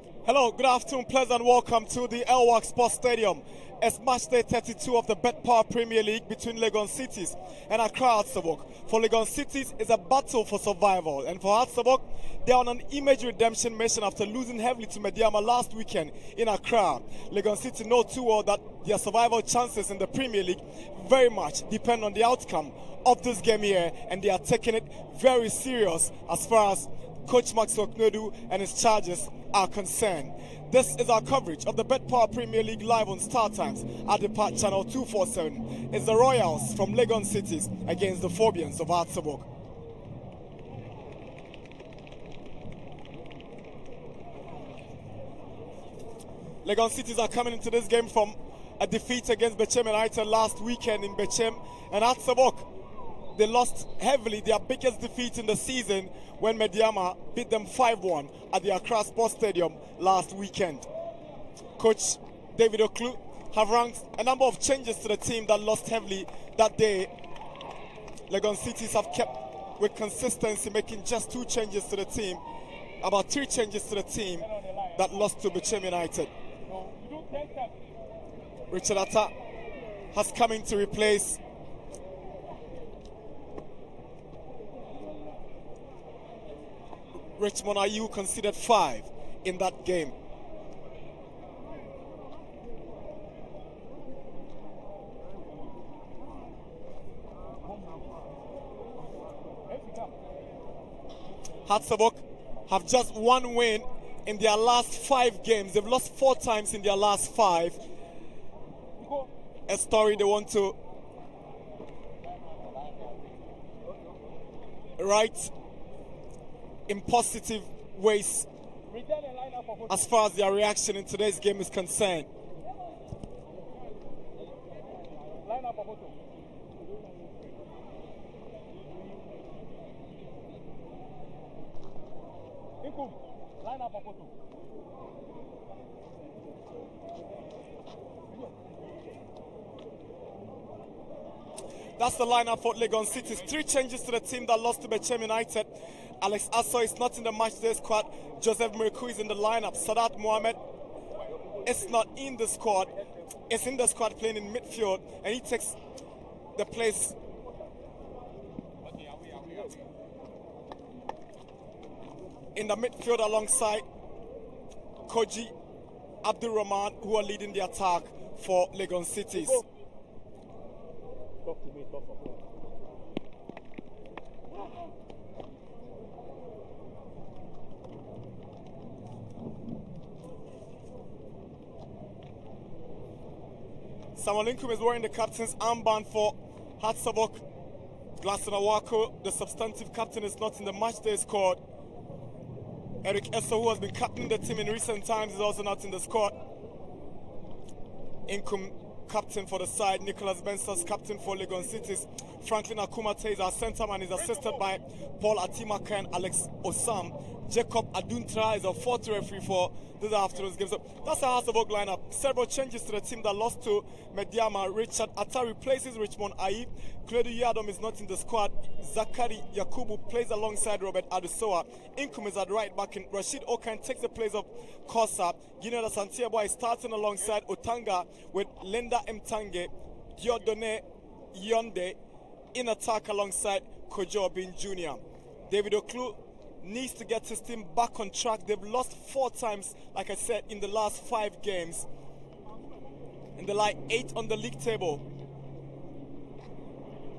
Hello, good afternoon, pleasant welcome to the Elwak Sports Stadium. It's match day 32 of the Bet Power Premier League between Legon Cities and Accra Hatsabok. For Legon Cities, it's a battle for survival, and for Hatsabok, they're on an image redemption mission after losing heavily to Mediama last weekend in Accra. Legon City know too well that their survival chances in the Premier League very much depend on the outcome of this game here, and they are taking it very serious as far as Coach Max Oknodu and his charges are concerned. This is our coverage of the Bet Power Premier League live on Star Times at the Part Channel 247. It's the Royals from Legon Cities against the Phobians of Hatsabok. Legon Cities are coming into this game from a defeat against Bechem United last weekend in Bechem, and Hatsabok, they lost heavily, their biggest defeat in the season when Mediama beat them 5-1 at the Accra Sports Stadium last weekend. Coach David Oklu have ranked a number of changes to the team that lost heavily that day. Legon Cities have kept with consistency, making just 2 changes to the team, about 3 changes to the team that lost to Bechem United. Richard Atta has come in to replace Richmond Ayu, conceded 5 in that game. Hatsabok have just 1 win in their last 5 games. They've lost 4 times in their last 5. A story they want to write in positive ways as far as their reaction in today's game is concerned. That's the lineup for Legon Cities. 3 changes to the team that lost to Bechem United. Alex Asso is not in the matchday squad. Joseph Muriku is in the lineup. Sadat Mohamed is not in the squad. Is in the squad playing in midfield, and he takes the place in the midfield alongside Koji Abdul Rahman, who are leading the attack for Legon Cities. Samuel Inkum is wearing the captain's armband for Hatsabok. Glasson Awako, the substantive captain, is not in the matchday squad. Eric Esso, who has been captaining the team in recent times, is also not in the squad. Inkum, captain for the side. Nicholas Bensas, captain for Legon Cities. Franklin Akumate is our centre man, is assisted by Paul Atimaka and Alex Osam. Jacob Aduntra is a 4th referee for this afternoon's game. So that's our Hatsabok lineup. Several changes to the team that lost to Mediama. Richard Atta replaces Richmond Ayi. Kledu Yadom is not in the squad. Zakari Yakubu plays alongside Robert Adusoa. Inkum is at right back, and Rashid Okan takes the place of Kosa. Gineda Santiago is starting alongside Otanga with Linda Mtange, Diodone Yonde in attack alongside Kojo Bin Jr. David Oklu needs to get his team back on track. They've lost 4 times, like I said, in the last 5 games. And they're like 8 on the league table.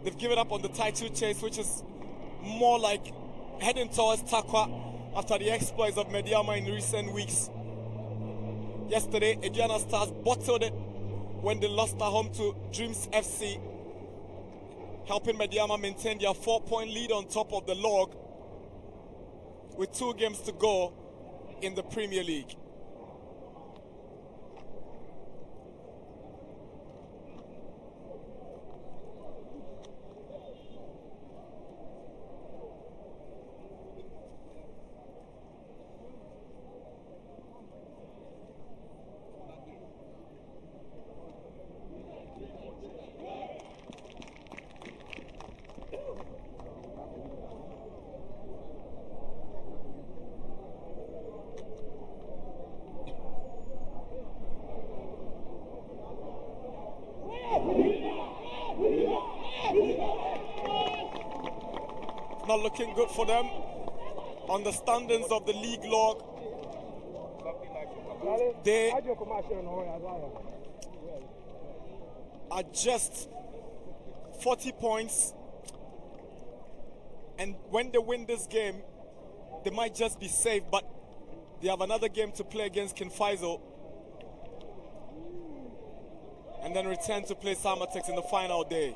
They've given up on the title chase, which is more like heading towards Takwa after the exploits of Mediama in recent weeks. Yesterday, Ediana Stars bottled it when they lost at home to Dreams FC, helping Mediama maintain their 4-point lead on top of the log with 2 games to go in the Premier League. not looking good for them. On the standings of the league log, they are just 40 points. And when they win this game, they might just be safe, but they have another game to play against Kinfaiso. And then return to play Samatex in the final day.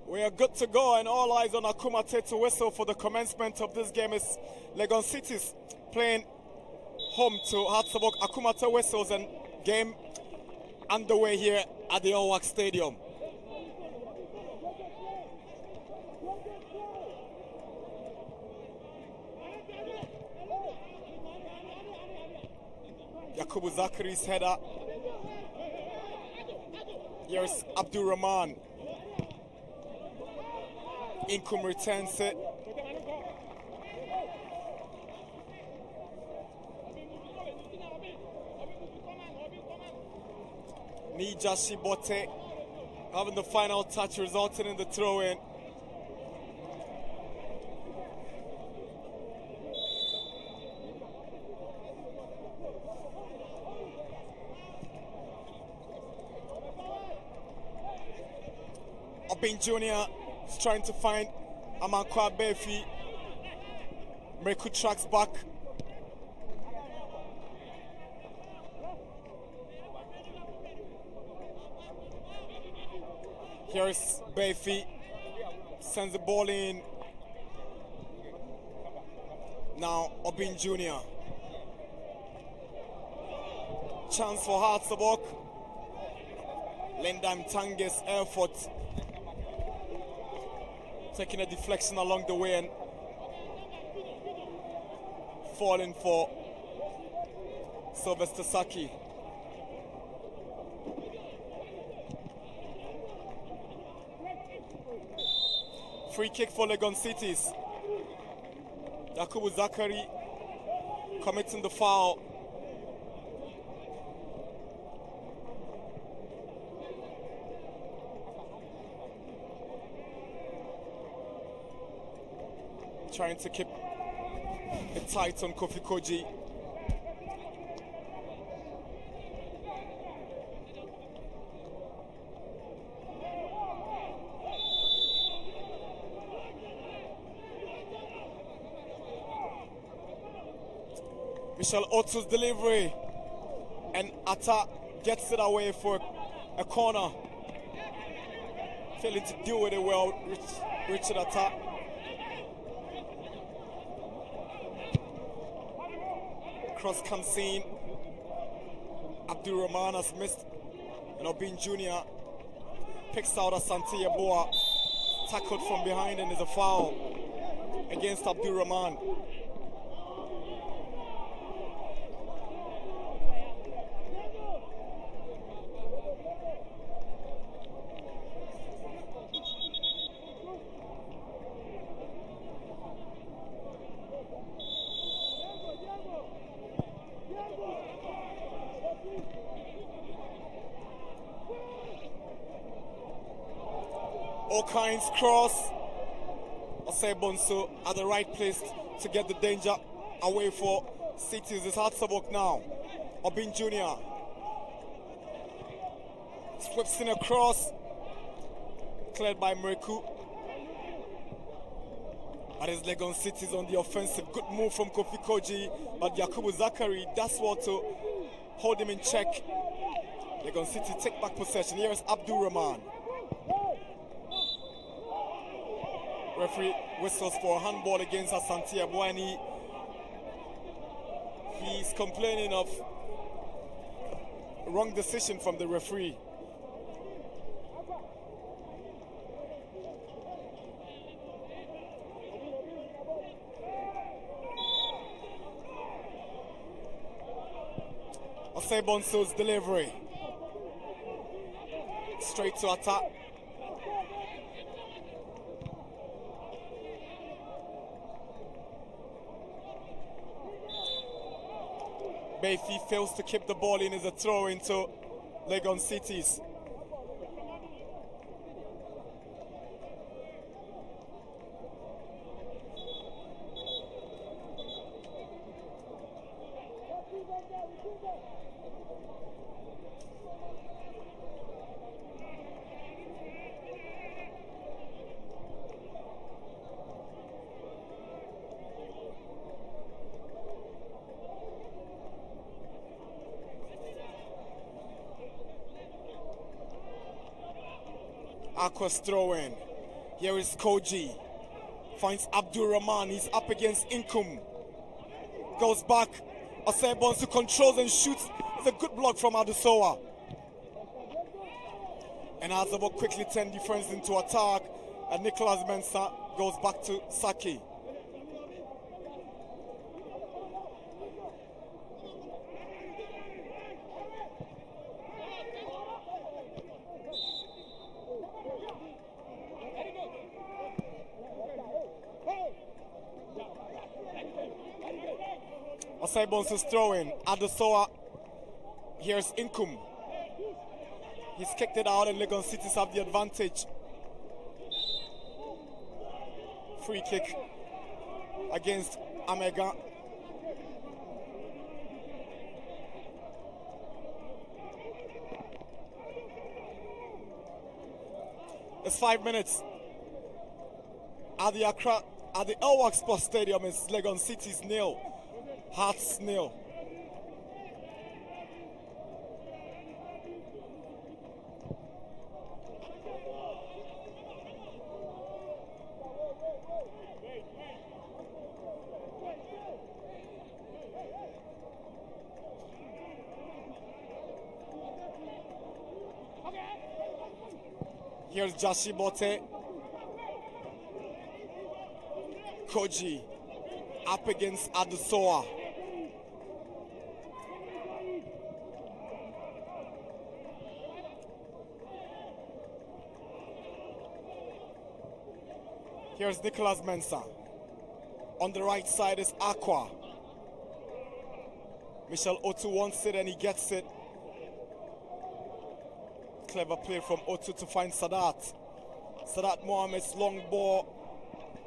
We are good to go, and all eyes on Akumate to whistle for the commencement of this game. Is Legon Cities playing home to Hartsabok. Akumate whistles and game underway here at the Owak Stadium. Yakubu Zakari's header. Here's Abdul Rahman. Inkum returns it. Nija Shibote having the final touch, resulting in the throw-in. Obin Jr. is trying to find Amankwa Befi. Meku tracks back. Here's Befi. Sends the ball in. Now Obin Jr. Chance for Hartsabok. Lendam Tange's effort. Taking a deflection along the way and falling for Sylvester Saki. Free kick for Legon Cities. Yakubu Zakari committing the foul. Trying to keep it tight on Kofi Koji. Michel Otu's delivery, and Atta gets it away for a corner. Failing to deal with it well, Richard Atta. Cross comes in. Abdul Rahman has missed, and Obin Jr. picks out Asante Yeboah. Tackled from behind, and is a foul against Abdul Rahman. All kinds cross. Osebonso at the right place to get the danger away for Cities. It's Hartsabok now. Obin Jr. Sweeps in across. Cleared by Meku. But it's Legon Cities on the offensive. Good move from Kofi Koji. But Yakubu Zakari does well to hold him in check. Legon City take back possession. Here is Abdul Rahman. Referee whistles for a handball against Asante Yeboah. He's complaining of wrong decision from the referee. Osebonso's delivery. Straight to attack. Bayfi fails to keep the ball in as a throw into Legon Cities. Aqua's throw-in. Here is Koji. Finds Abdul Rahman. He's up against Inkum. Goes back. Osei Bonsu controls and shoots. It's a good block from Adusoa. And Azabo quickly turns defense into attack. And Nicholas Mensah goes back to Saki. Osei Bonsu's throwing. Adusoa. Here's Inkum. He's kicked it out and Legon Cities have the advantage. Free kick against Amega. It's 5 minutes. At the Accra, at the Elwak Sports Stadium, it's Legon Cities 0, Hearts 0. Here's Jashibote. Koji up against Adusoa. Here's Nicholas Mensah. On the right side is Aqua. Michel Otu wants it and he gets it. Clever play from Otu to find Sadat. Sadat Mohamed's long ball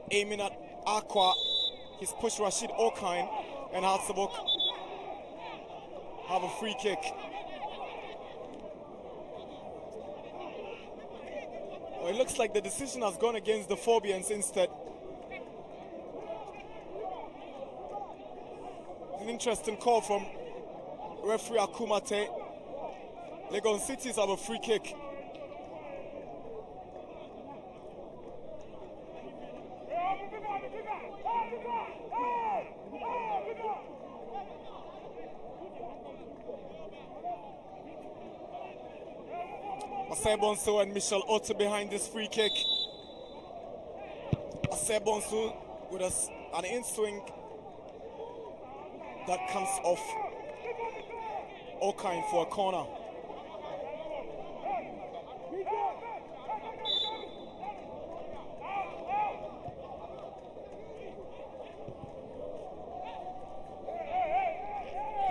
aiming at Aqua. He's pushed Rashid Okine and Hatsabok have a free kick. Well, it looks like the decision has gone against the Phobians instead. An interesting call from referee Akumate. Legon Cities have a free kick. Asebonsu and Michel Otu behind this free kick. Asebonsu with an in-swing that comes off Okine for a corner.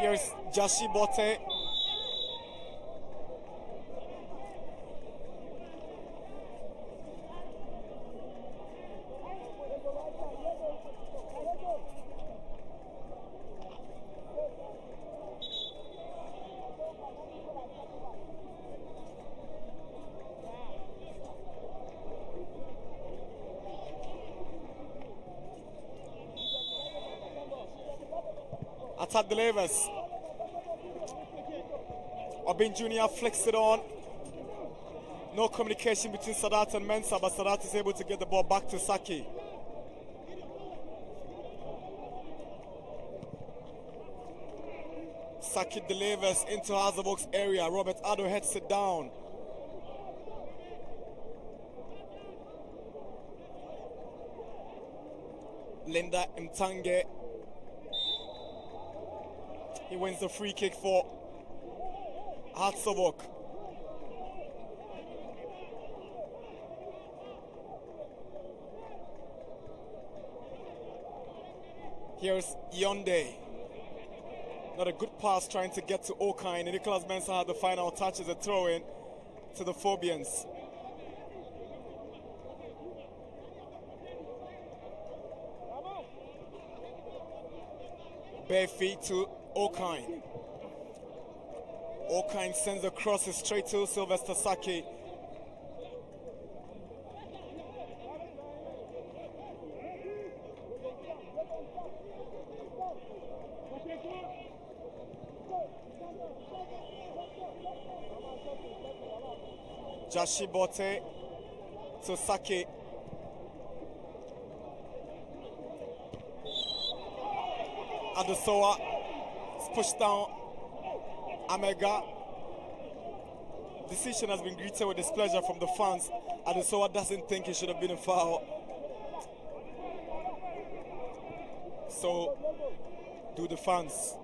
Here's Jashibote. Attack delivers. Obin Jr. flicks it on. No communication between Sadat and Mensah, but Sadat is able to get the ball back to Saki. Saki delivers into Hazabok's area. Robert Addo heads it down. Linda Mtange. He wins the free kick for Hatsabok. Here's Yonde. Not a good pass trying to get to Okine. Nicholas Mensah had the final touch as a throw-in to the Phobians. Bare feet to Okine. Okine sends the crosses straight to Sylvester Saki. Jashibote to Saki. Adesowa is pushed down. Amega. Decision has been greeted with displeasure from the fans. Adesowa doesn't think it should have been a foul. So, do the fans.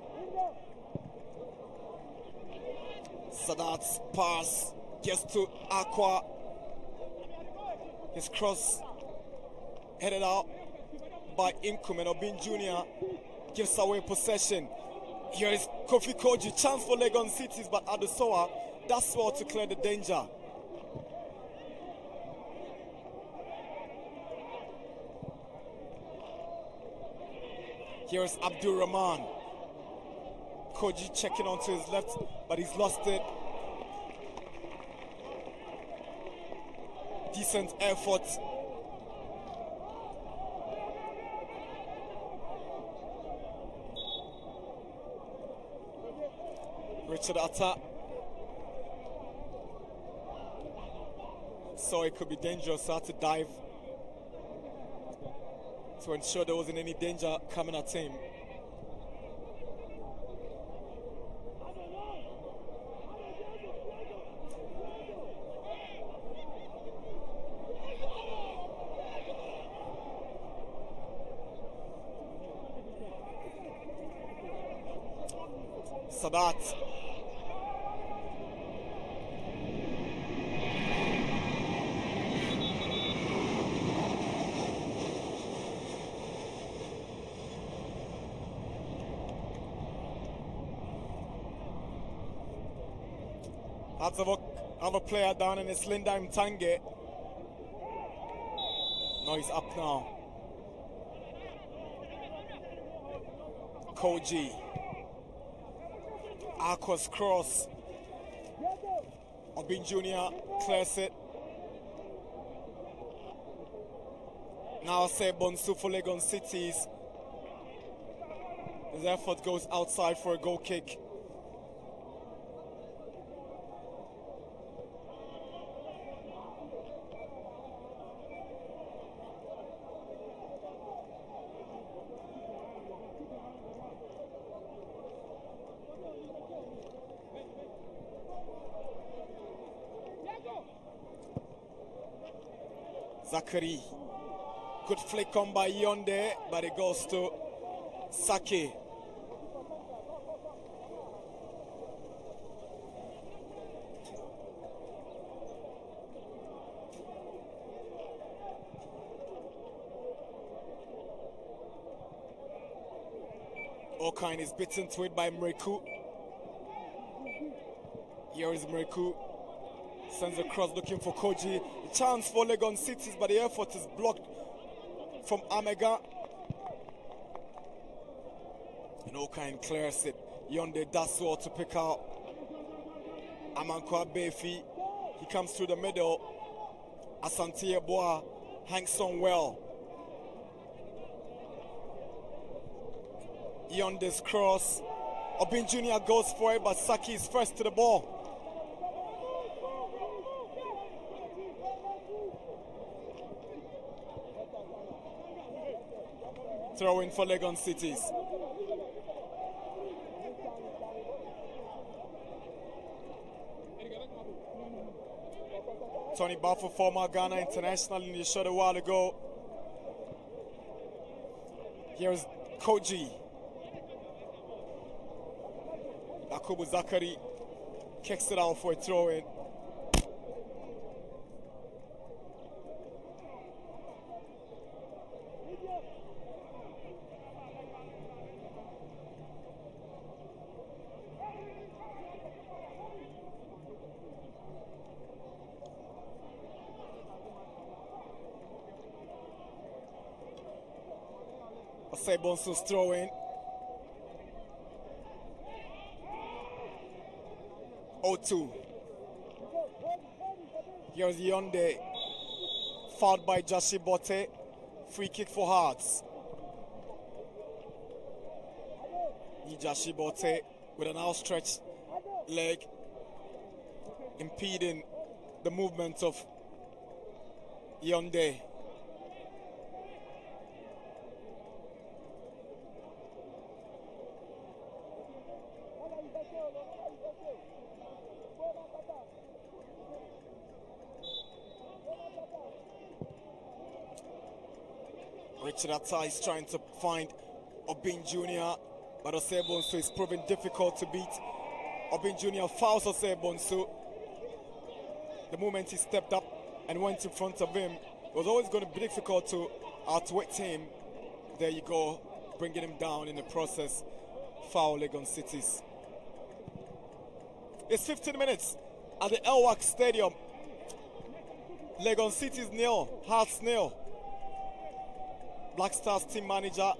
Sadat's pass gets to Accra. His cross headed out by Inkum, and Obin Jr. gives away possession. Here is Kofi Koji, chance for Legon Cities, but Adesowa does well to clear the danger. Here is Abdul Rahman. Koji checking onto his left, but he's lost it. Decent effort. Richard Atta. So it could be dangerous, so I had to dive to ensure there wasn't any danger coming at him. Sadat. That's of a player down, and it's Linda Mtange. No, he's up now. Koji. Aqua's cross. Obin Jr. clears it. Now say Bonsu for Legon Cities. His effort goes outside for a goal kick. Zachary. Good flick on by Yonde, but it goes to Saki. Okine is bitten to it by Mreku. Here is Mreku. Sends a cross looking for Koji. A chance for Legon Cities, but the effort is blocked from Amega. And Okine clears it. Yonde does well to pick out Amankwa Befi. He comes through the middle. Asante Boa hangs on well. Yonde's cross. Obin Jr. goes for it, but Saki is first to the ball. Throw in for Legon Cities. Tony Bafo, former Ghana international, in the shot a while ago. Here's Koji. Yakubu Zakari kicks it out for a throw in. Osebonsu's throwing. 0-2. Here's Yonde. Fouled by Jashi Bote. Free kick for Hearts. Jashi Bote with an outstretched leg impeding the movement of Yonde. Richard Atta is trying to find Obin Jr., but Osebonsu is proving difficult to beat. Obin Jr. fouls Osebonsu. The moment he stepped up and went in front of him, it was always going to be difficult to outwit him. There you go, bringing him down in the process. Foul Legon Cities. It's 15 minutes at the Elwak Stadium. Legon Cities nil, Hearts nil. Black Stars team manager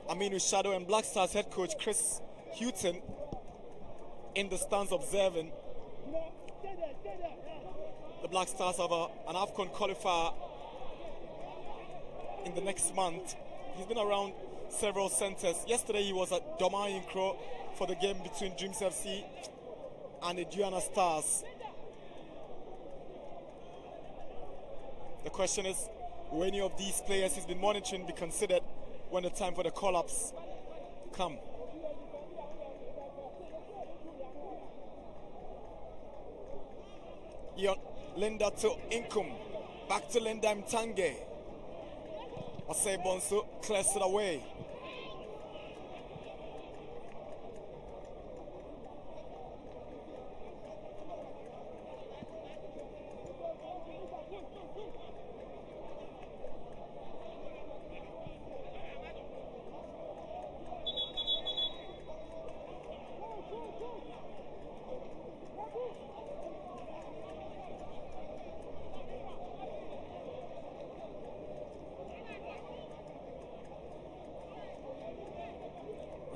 Aminu Shadow and Black Stars head coach Chris Houghton in the stands observing. The Black Stars have an AFCON qualifier in the next month. He's been around several centres. Yesterday he was at Domain Crow for the game between Dreams FC and the Diana Stars. The question is, will any of these players he's been monitoring be considered when the time for the call-ups come? Linda to Inkum, back to Linda Mtange. Osebonsu clears it away.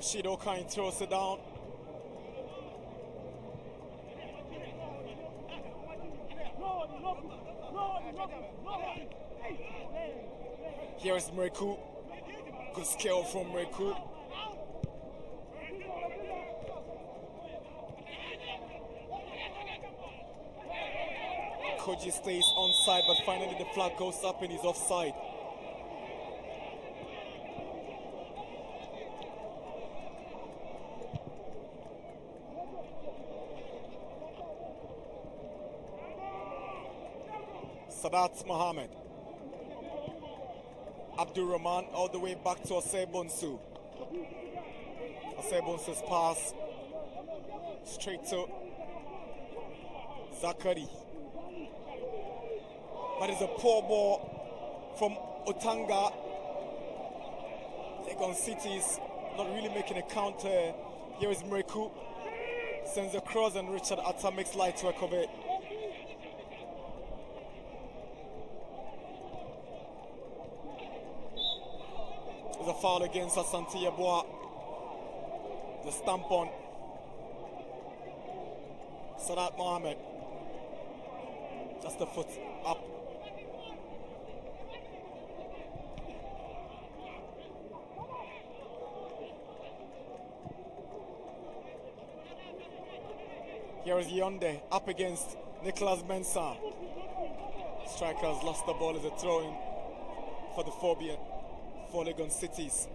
Shido Kine throws it down. Here is Mreku. Good skill from Mreku. Koji stays onside, but finally the flag goes up and he's offside. Sadat Mohammed. Abdul Rahman all the way back to Osebonsu. Osebonsu's pass straight to Zakari. But it's a poor ball from Otanga. Legon City's not really making a counter. Here is Mreku. Sends a cross and Richard Atta makes light work of it. There's a foul against Asante Yeboah. The stamp on Sadat Mohammed. Just the foot up. Here is Yonde up against Nicholas Mensah. Strikers lost the ball as a throw-in for the phobia for Legon Cities.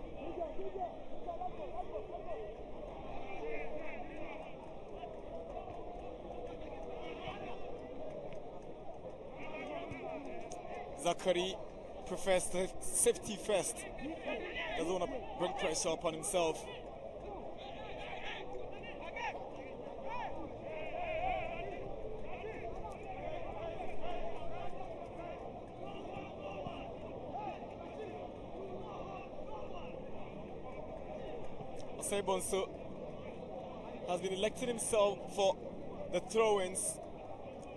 Zakari prefers safety first. Doesn't want to bring pressure upon himself. Osebonsu has been electing himself for the throw-ins,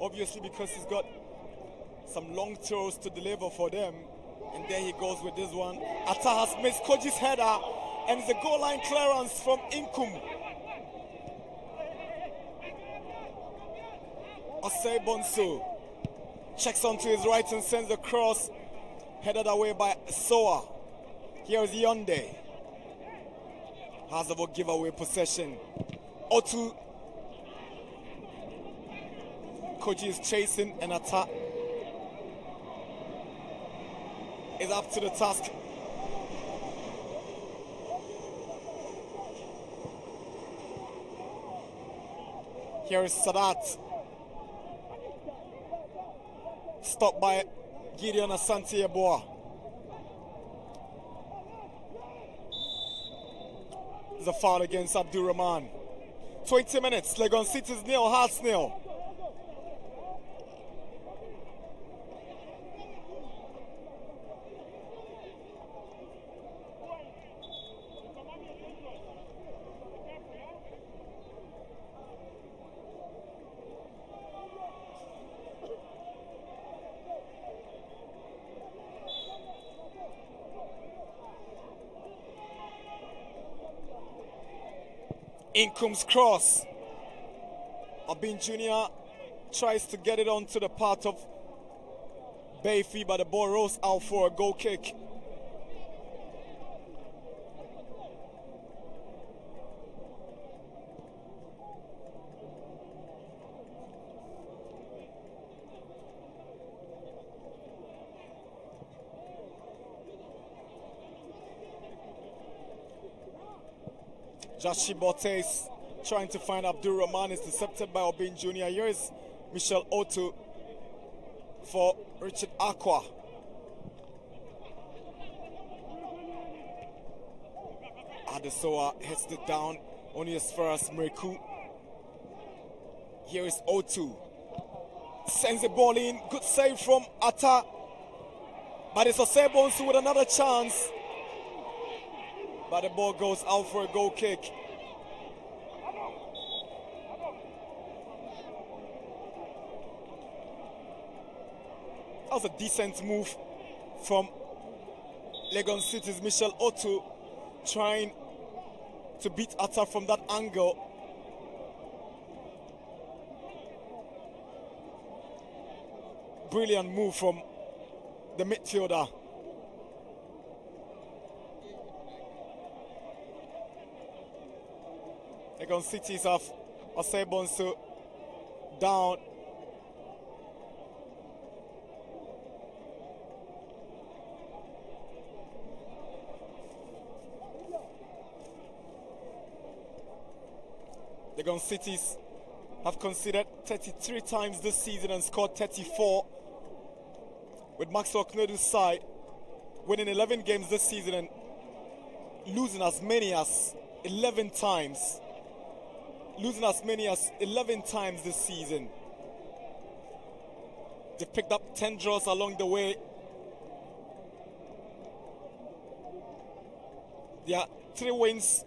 obviously because he's got some long throws to deliver for them. And there he goes with this one. Atta has missed Koji's header, and it's a goal line clearance from Inkum. Osei Bonsu checks onto his right and sends a cross, headed away by Soa. Here is Yonde. Hazard give away possession. Otu. Koji is chasing, and Atta is up to the task. Here is Sadat. Stopped by Gideon Asante Eboa. It's a foul against Abdul Rahman. 20 minutes, Legon City's nil, Hearts nil. Income's cross. Obin Jr. tries to get it onto the part of Bayfi, but the ball rolls out for a goal kick. Jashi Botes trying to find Abdul Rahman, is intercepted by Obin Jr. Here is Michel Otu for Richard Aqua. Adesoa hits it down on his first Mreku. Here is Otu. Sends the ball in. Good save from Atta. But it's Osebonsu with another chance. But the ball goes out for a goal kick. That was a decent move from Legon City's Michel Otu, trying to beat Atta from that angle. Brilliant move from the midfielder. Legon Cities have Osebonsu down. Legon Cities have conceded 33 times this season and scored 34. With Maxwell Knodu's side winning 11 games this season and losing as many as 11 times. Losing as many as 11 times this season. They've picked up 10 draws along the way. There are 3 wins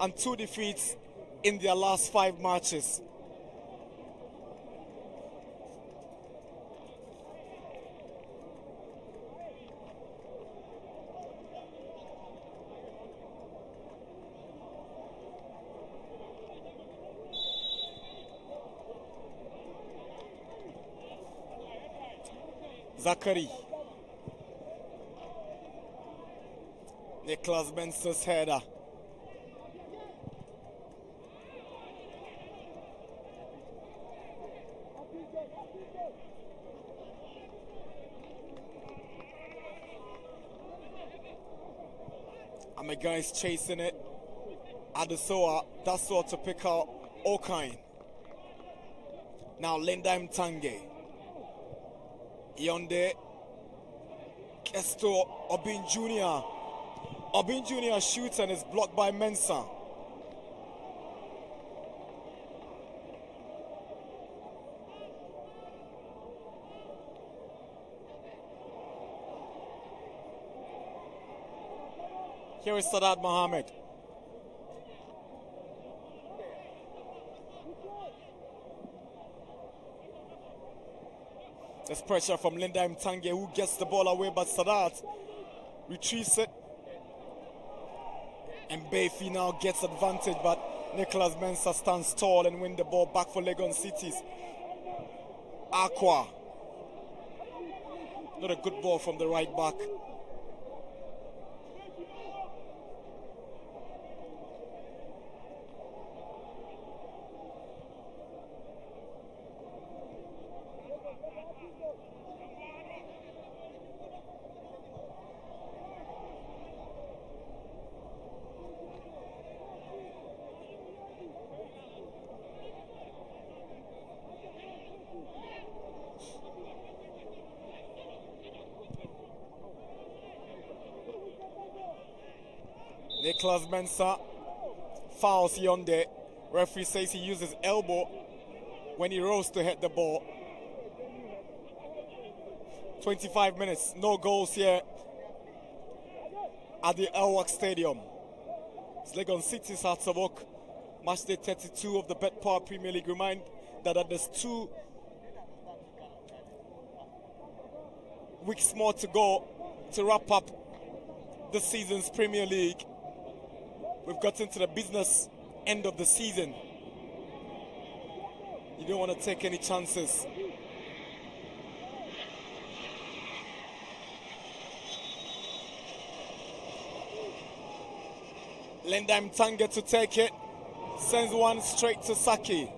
and 2 defeats in their last 5 matches. Zachary. Nicholas Benson's header. And the guys chasing it. Adesoa, that's all to pick out Okain. Now Linda Mtange. Yonde, Kesto, Obin Jr. Obin Jr. shoots and is blocked by Mensah. Here is Sadat Mohammed. There's pressure from Linda Mtange, who gets the ball away, but Sadat retrieves it. And Bayfi now gets advantage, but Nicholas Mensah stands tall and win the ball back for Legon Cities. Accra. Not a good ball from the right back. Nicholas Mensah fouls Yonde. Referee says he uses elbow when he rose to hit the ball. 25 minutes, no goals here at the Elwak Stadium. It's Legon City's Hearts of Oak, match day 32 of the Bet Power Premier League. Remind that there's 2 weeks more to go to wrap up the season's Premier League. We've gotten to the business end of the season. You don't want to take any chances. Linda Mtange to take it. Sends one straight to Saki.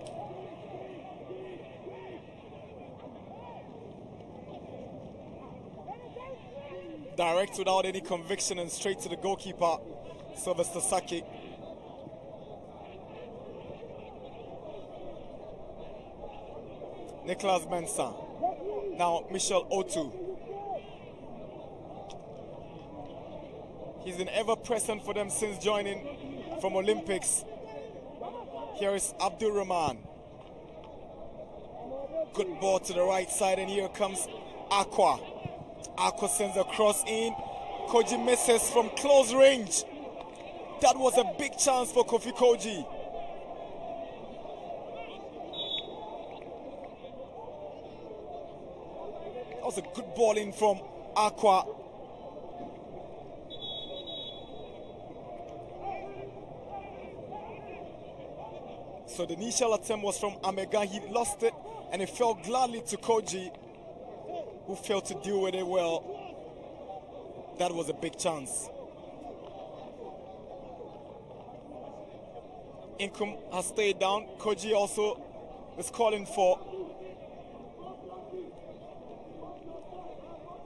Direct without any conviction and straight to the goalkeeper, Sylvester Saki. Nicholas Mensah. Now Michel Otu. He's been ever present for them since joining from Olympics. Here is Abdul Rahman. Good ball to the right side, and here comes Aqua. Aqua sends a cross in. Koji misses from close range. That was a big chance for Kofi Koji. That was a good ball in from Aqua. So the initial attempt was from Amega. He lost it, and it fell gladly to Koji, who failed to deal with it well. That was a big chance. Inkum has stayed down. Koji also is calling for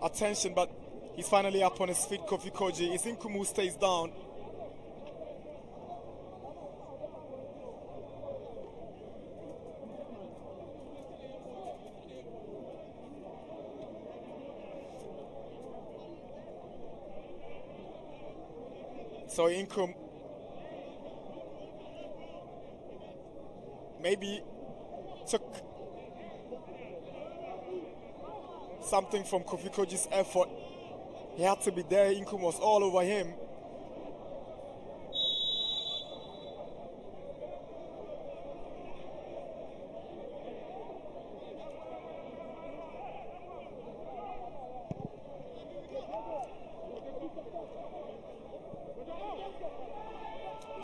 attention, but he's finally up on his feet, Kofi Koji. It's Inkum who stays down. So Inkum maybe took something from Kofi Koji's effort. He had to be there. Inkum was all over him.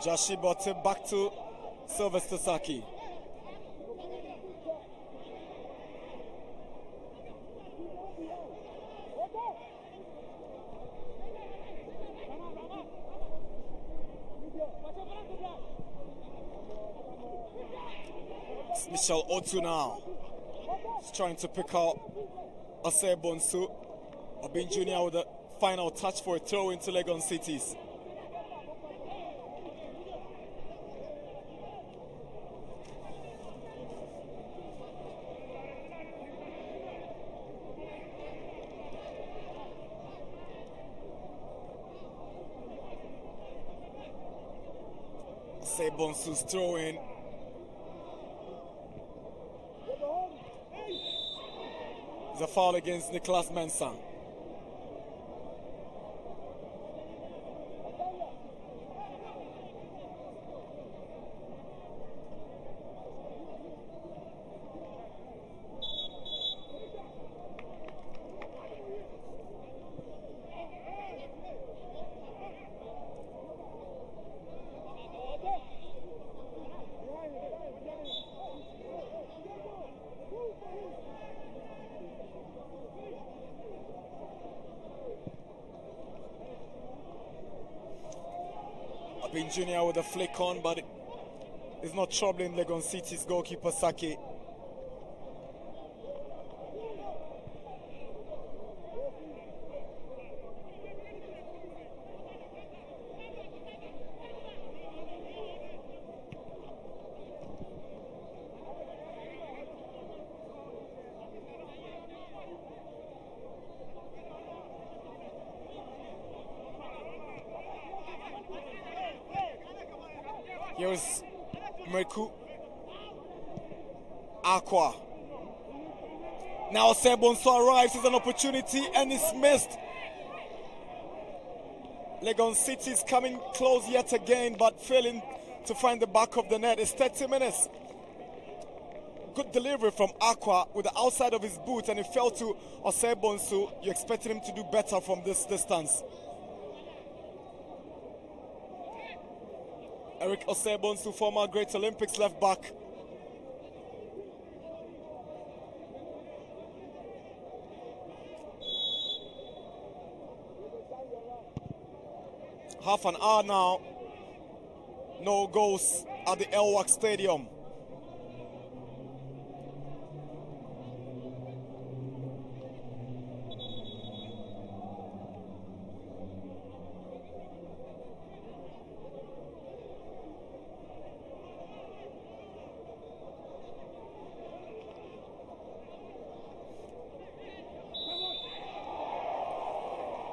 Joshi Botte back to Sylvester Saki. It's Michel Otu now. He's trying to pick out Ase Bonsu. Obin Jr. with a final touch for a throw into Legon Cities. Bonsu's throw in. It's a foul against Nicholas Mensah. Abin Jr. with a flick on, but it's not troubling Legon City's goalkeeper Saki. Here's Merku. Accra. Now Sebonso arrives with an opportunity and it's missed. Legon City is coming close yet again, but failing to find the back of the net. It's 30 minutes. Good delivery from Accra with the outside of his boot, and it fell to Osebonsu. You expected him to do better from this distance. Eric Osebonsu, former Great Olympics left back. Half an hour now. No goals at the Elwak Stadium.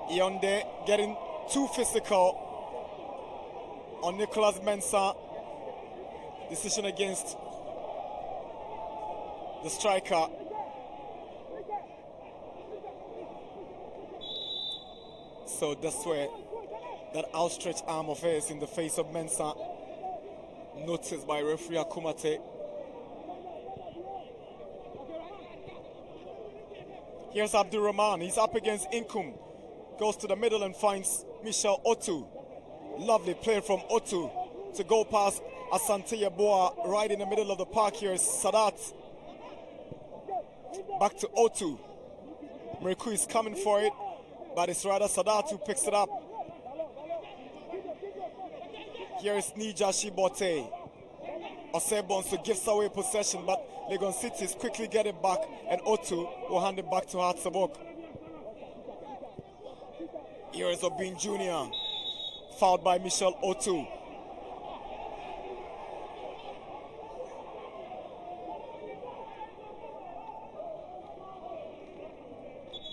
Yonde getting too physical on Nicholas Mensah. Decision against the striker. So that's where that outstretched arm of his in the face of Mensah, noticed by referee Akumate. Here's Abdurrahman. He's up against Inkum. Goes to the middle and finds Michel Otu. Lovely play from Otu to go past Asante Yeboah right in the middle of the park. Here is Sadat. Back to Otu. Merku is coming for it, but it's rather Sadat who picks it up. Here is Nija Shibote. Osebonsu gives away possession, but Legon Cities quickly get it back, and Otu will hand it back to Hatzabok. Here is Obin Jr. Fouled by Michel Otu.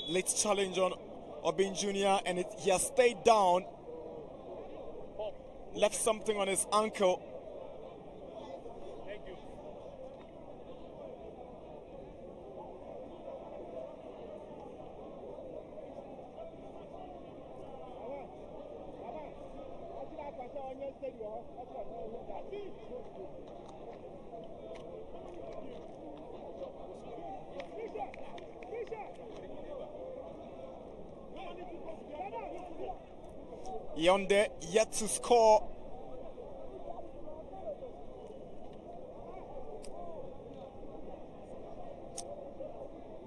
Late challenge on Obin Jr. and he has stayed down. Left something on his ankle. Yonde yet to score.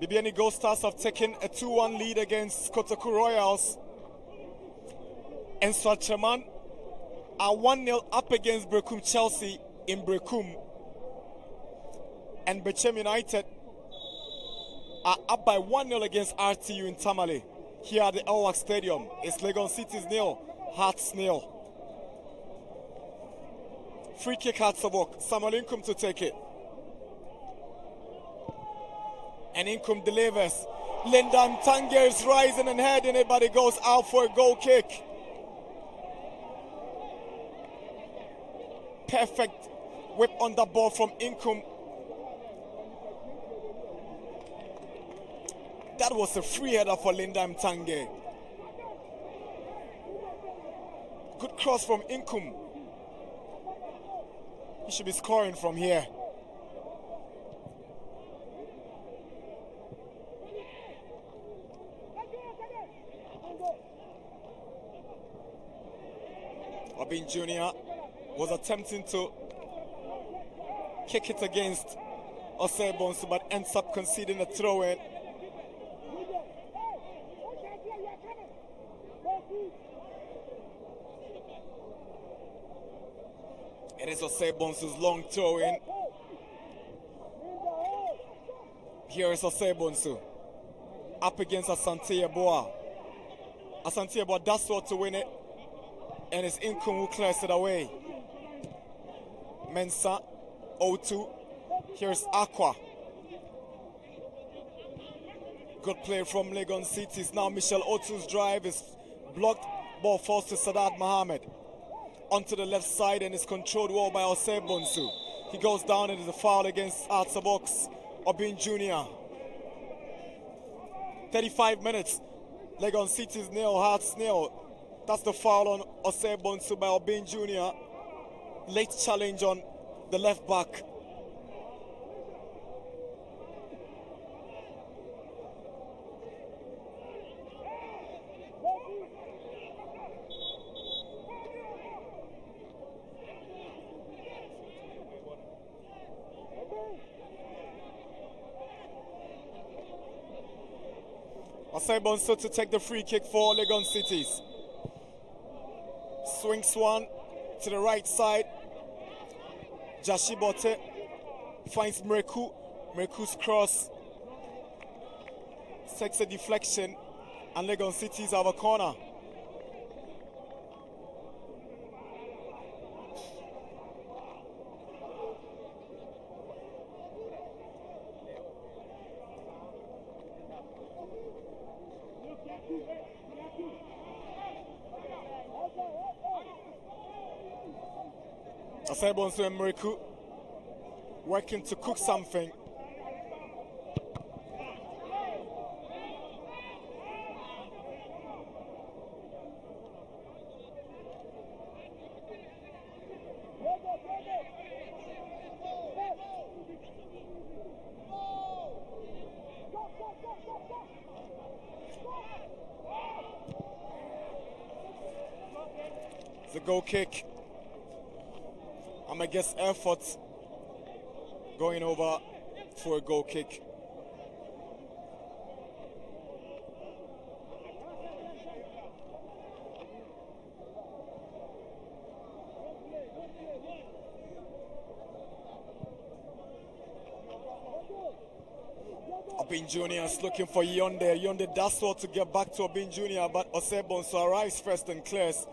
BBN Ghost Stars have taken a 2-1 lead against Kotoku Royals. And Swatchaman are 1-0 up against Brekum Chelsea in Brekum. And Bechem United are up by 1-0 against RTU in Tamale. Here at the Elwak Stadium. It's Legon City's 0, Hearts 0. Free kick Hatzabok. Samuel Inkum to take it. And Inkum delivers. Linda Mtange is rising and heading it, but it goes out for a goal kick. Perfect whip on the ball from Inkum. That was a free header for Linda Mtange. Good cross from Inkum. He should be scoring from here. Obin Jr. was attempting to kick it against Osebonsu, but ends up conceding a throw-in. It is Osebonsu's long throw in. Here is Osebonsu. Up against Asante Yeboah. Asante Yeboah does what to win it. And it's Inkum who clears it away. Mensah, 0-2. Here's Accra. Good play from Legon Cities. Now Michel Otu's drive is blocked. Ball falls to Sadat Mohammed. Onto the left side and is controlled well by Osebonsu. He goes down and it is a foul against Artsabox Obin Jr. 35 minutes. Legon Cities nil, Hearts nil. That's the foul on Osebonsu by Obin Jr. Late challenge on the left back. Osebonsu to take the free kick for Legon Cities. Swings one to the right side. Jashibote finds Mreku. Mreku's cross takes a deflection and Legon Cities have a corner. Osebonsu and Mreku working to cook something. It's a goal kick. I'm against effort going over for a goal kick. Obin Jr. is looking for Yonde. Yonde does well to get back to Obin Jr., but Osebonsu arrives first and clears.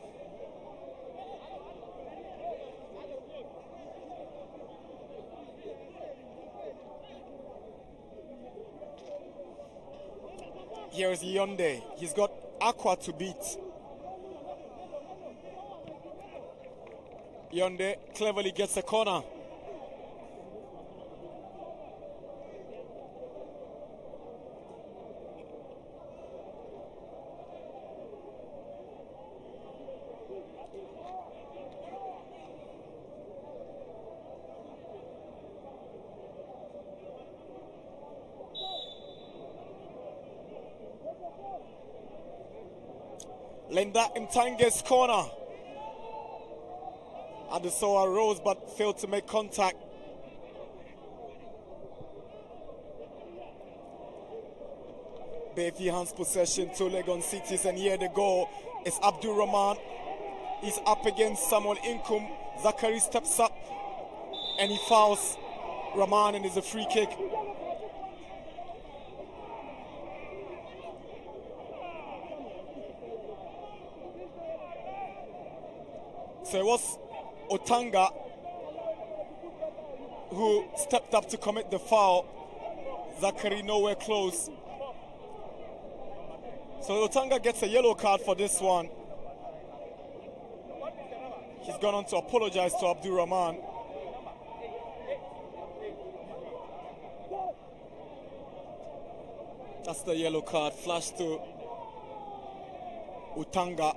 Here's Yonde. He's got Accra to beat. Yonde cleverly gets a corner. Lenda Mtange's corner. Adesoa rose but failed to make contact. Bayfi hands possession to Legon Cities, and here the goal is Abdul Rahman. He's up against Samuel Inkum. Zachary steps up and he fouls Rahman, and it's a free kick. So it was Otanga who stepped up to commit the foul. Zachary nowhere close. So Otanga gets a yellow card for this one. He's gone on to apologize to Abdul Rahman. That's the yellow card flashed to Otanga.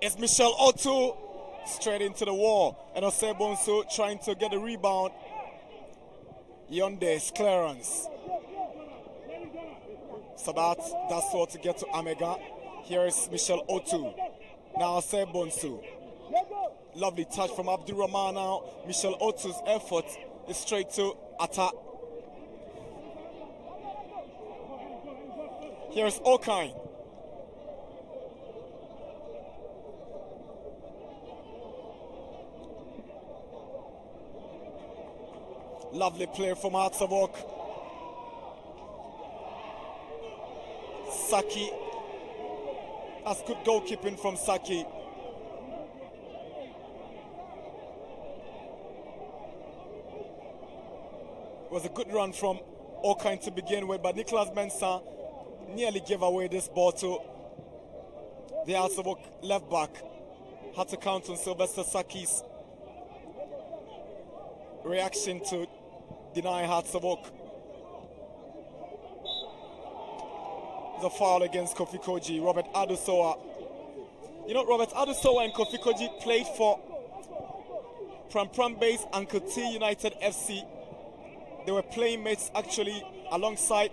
It's Michel Otu straight into the wall. And Osebonsu trying to get a rebound. Yonde's clearance. So that's all to get to Amega. Here is Michelle Otu. Now Osebonsu. Lovely touch from Abdurrahman now. Michelle Otu's effort is straight to attack. Here's Okain. Lovely play from Hearts of Oak. Saki. That's good goalkeeping from Saki. It was a good run from Okain to begin with, but Nicholas Mensah nearly gave away this ball to the Hearts of Oak left back. Had to count on Sylvester Saki's reaction to deny Hearts of Oak. It's a foul against Kofi Koji. Robert Adusoa. You know, Robert Adusoa and Kofi Koji played for Pram-Pram-based Uncle T United FC. They were playing mates actually alongside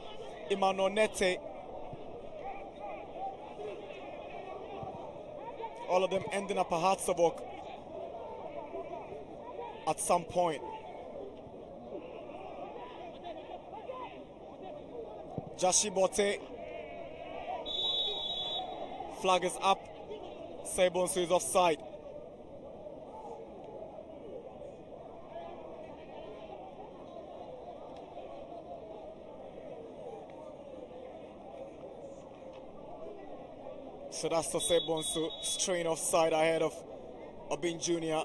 Emmanuel Nete. All of them ending up at Hearts of Oak at some point. Jashi Bote. Flag is up. Sebonsu is offside. So that's the Sebonsu straying offside ahead of Obin Jr.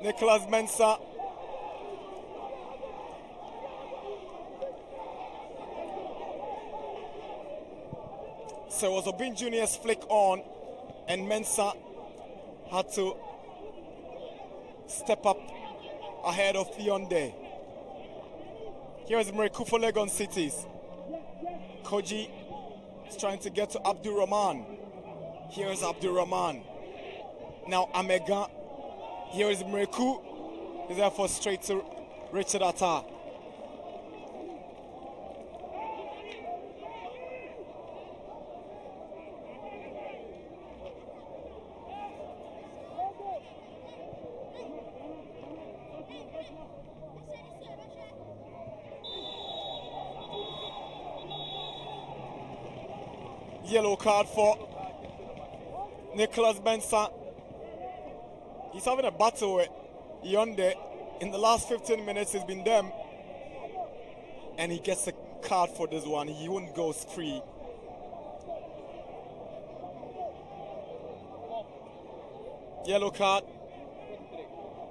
Nicholas Mensah. So it was Obin Jr.'s flick on, and Mensah had to step up ahead of Yonde. Here's Mreku for Legon Cities. Koji is trying to get to Abdul Rahman. Here's Abdul Rahman. Now Amega. Here is Mreku. He's therefore straight to Richard Atta. Yellow card for Nicholas Mensah. He's having a battle with Yonde. In the last 15 minutes, it's been them. And he gets a card for this one. He won't go free. Yellow card.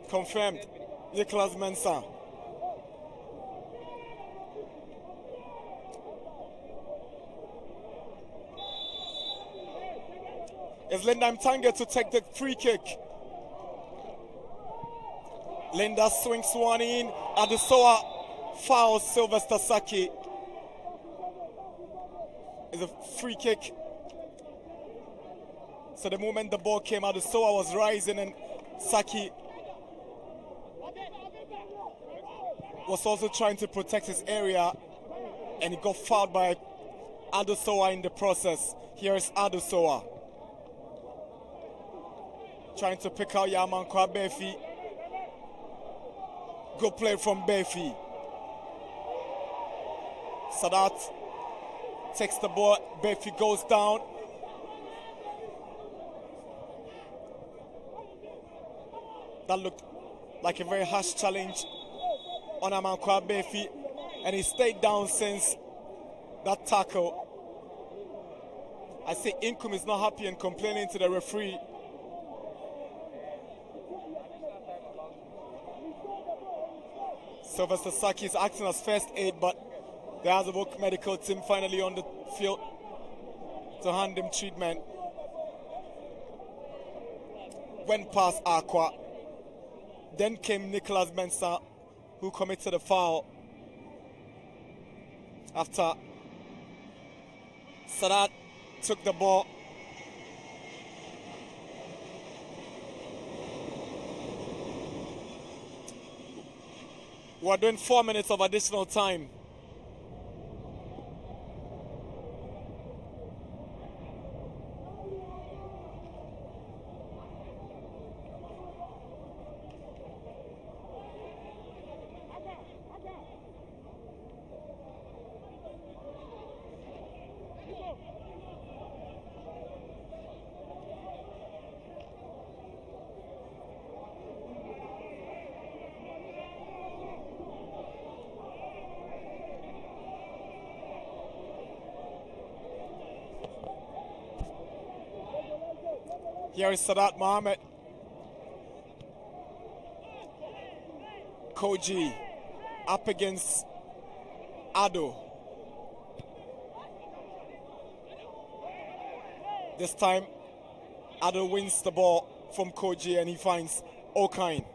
Confirmed. Nicholas Mensah. It's Linda Mtange to take the free kick. Linda swings one in. Adusoa fouls Sylvester Saki. It's a free kick. So the moment the ball came, Adusoa was rising and Saki was also trying to protect his area, and he got fouled by Adusoa in the process. Here's Adusoa trying to pick out Yamankwa Befi. Good play from Befi. Sadat takes the ball. Befi goes down. That looked like a very harsh challenge on Yamankwa Befi, and he stayed down since that tackle. I say Inkum is not happy and complaining to the referee. Sylvester Saki is acting as first aid, but the Azabok medical team finally on the field. to hand him treatment. Went past Accra. Then came Nicholas Mensah, who committed a foul after Sadat took the ball. We're doing 4 minutes of additional time. Here is Sadat Mohammed. Koji up against Ado. This time, Ado wins the ball from Koji and he finds Okain.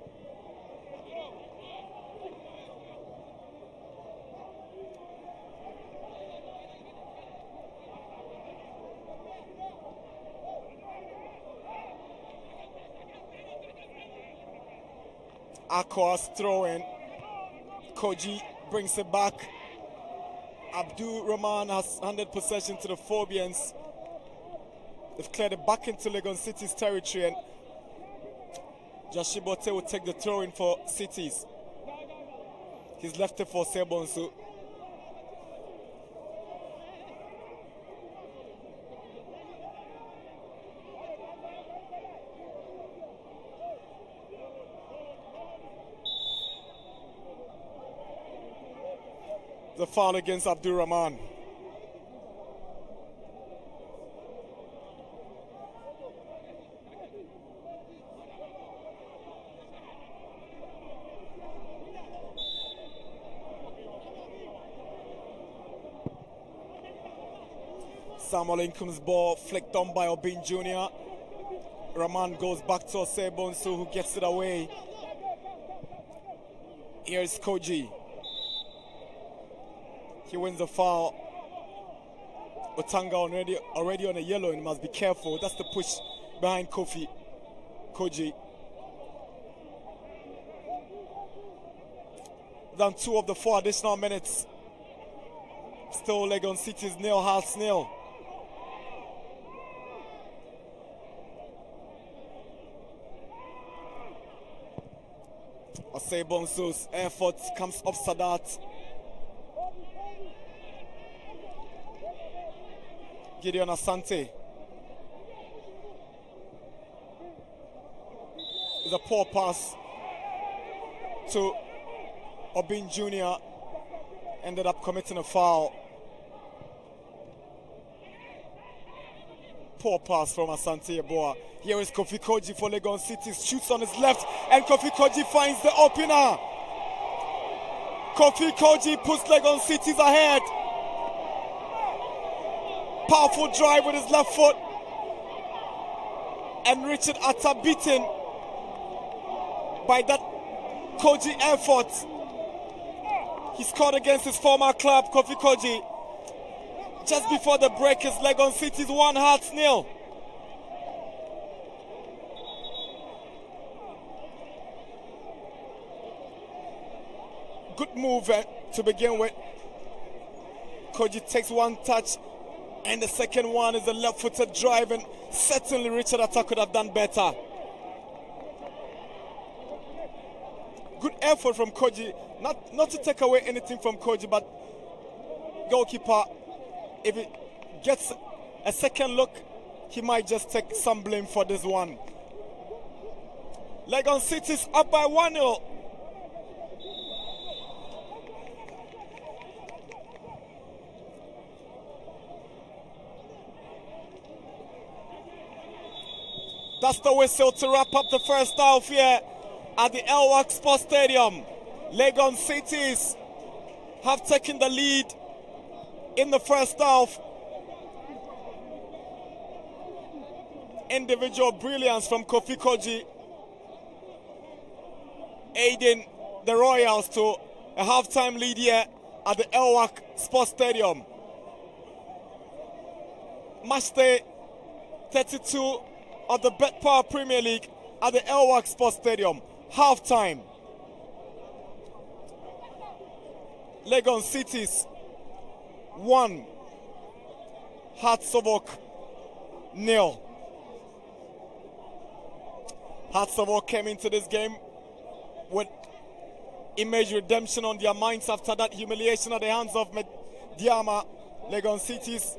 Akwa's throw-in. Koji brings it back. Abdul Rahman has handed possession to the Phobians. They've cleared it back into Legon City's territory, and Jashibote will take the throw-in for Cities. He's left it for Sebonsu. The foul against Abdul Rahman. Samuel Income's ball flicked on by Obin Jr. Rahman goes back to Osebonsu, who gets it away. Here's Koji. He wins the foul. Otanga already on a yellow and must be careful. That's the push behind Koji. Done 2 of the 4 additional minutes. Still Legon City's nil, Hearts nil. Osebonsu's effort comes off Sadat. Gideon Asante. It's a poor pass to Obin Jr. Ended up committing a foul. Poor pass from Asante Eboa. Here is Kofi Koji for Legon City. Shoots on his left and Kofi Koji finds the opener. Kofi Koji puts Legon Cities ahead. Powerful drive with his left foot. And Richard Atta beaten by that Koji effort. He scored against his former club, Kofi Koji. Just before the break, his Legon City's 1 Hearts nil. Good move to begin with. Koji takes 1 touch. And the second one is a left-footed drive, and certainly Richard Atta could have done better. Good effort from Koji. Not to take away anything from Koji, but goalkeeper, if he gets a second look, he might just take some blame for this one. Legon City's up by 1-0. That's the whistle to wrap up the first half here at the El Wak Sports Stadium. Legon Cities have taken the lead in the first half. individual brilliance from Kofi Koji, aiding the Royals to a halftime lead here at the Elwak Sports Stadium. Match day 32 of the Bet Power Premier League at the Elwak Sports Stadium. Halftime. Legon Cities 1, Hearts of Oak 0. Hearts of Oak came into this game with image redemption on their minds after that humiliation at the hands of Diama. Legon Cities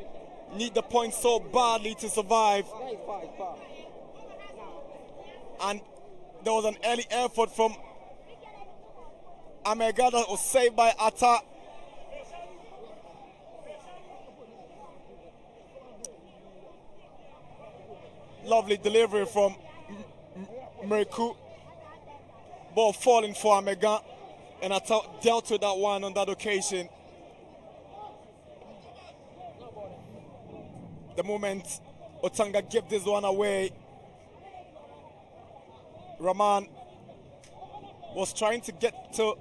need the points so badly to survive. And there was an early effort from Amega that was saved by Atta. Lovely delivery from Meriku. Ball falling for Amega, and Atta dealt with that one on that occasion. The moment Otanga gave this one away, Rahman was trying to get to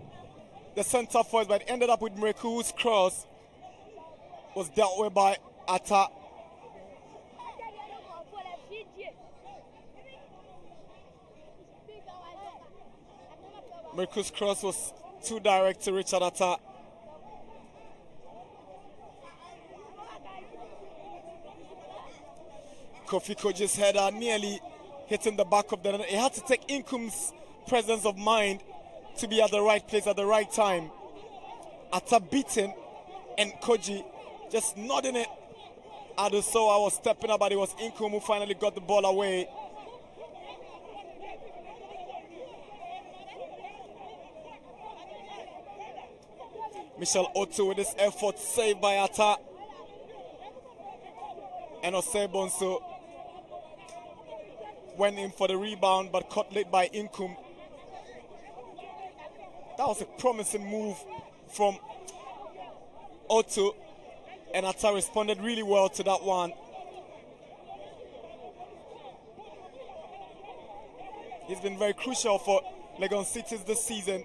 the center forward, but ended up with Meriku, whose cross was dealt with by Atta. Meriku's cross was too direct to Richard Atta. Kofi Koji's header nearly hitting the back of the net. He had to take Inkum's presence of mind to be at the right place at the right time. Atta beaten, and Koji just nodding it. Adusoa was stepping up, but it was Inkum who finally got the ball away. Michel Otto with this effort, saved by Atta. And Osebonso went in for the rebound, but caught late by Inkum. That was a promising move from Otto, and Atta responded really well to that one. He's been very crucial for Legon Cities this season.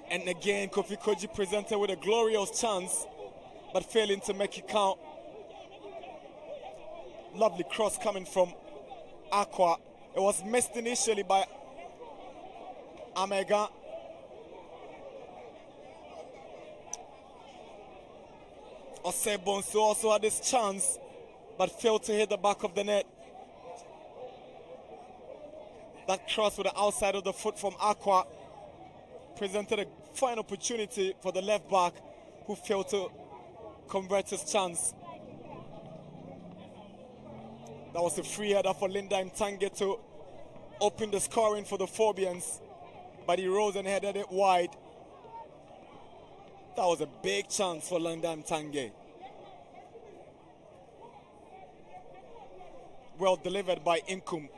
And again, Kofi Koji presented with a glorious chance, but failing to make it count. Lovely cross coming from Accra. It was missed initially by Amega. Osebonso also had this chance, but failed to hit the back of the net. That cross with the outside of the foot from Accra presented a fine opportunity for the left back, who failed to convert his chance. That was a free header for Linda Mtange to open the scoring for the Phobians, but he rose and headed it wide. That was a big chance for Linda Mtange. Well delivered by Inkum.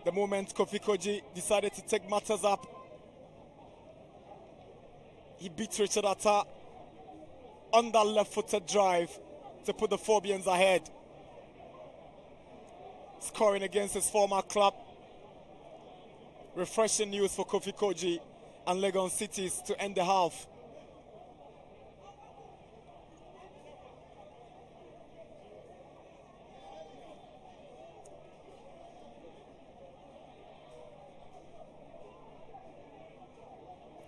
The moment Kofi Koji decided to take matters up, he beat Richard Atta on that left-footed drive to put the Phobians ahead. Scoring against his former club. Refreshing news for Kofi Koji and Legon Cities to end the half.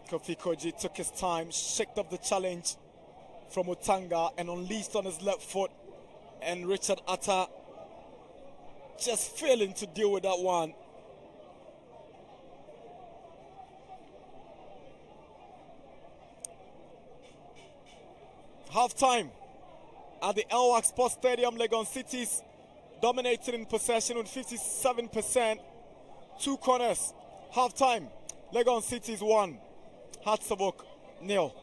Kofi Koji took his time, shaked up the challenge from Otanga and unleashed on his left foot, and Richard Atta just failing to deal with that one. Half time at the Elwak Sports Stadium. Legon Cities dominated in possession with 57%. 2 corners. Half time. Legon Cities 1, Hearts of Oak 0.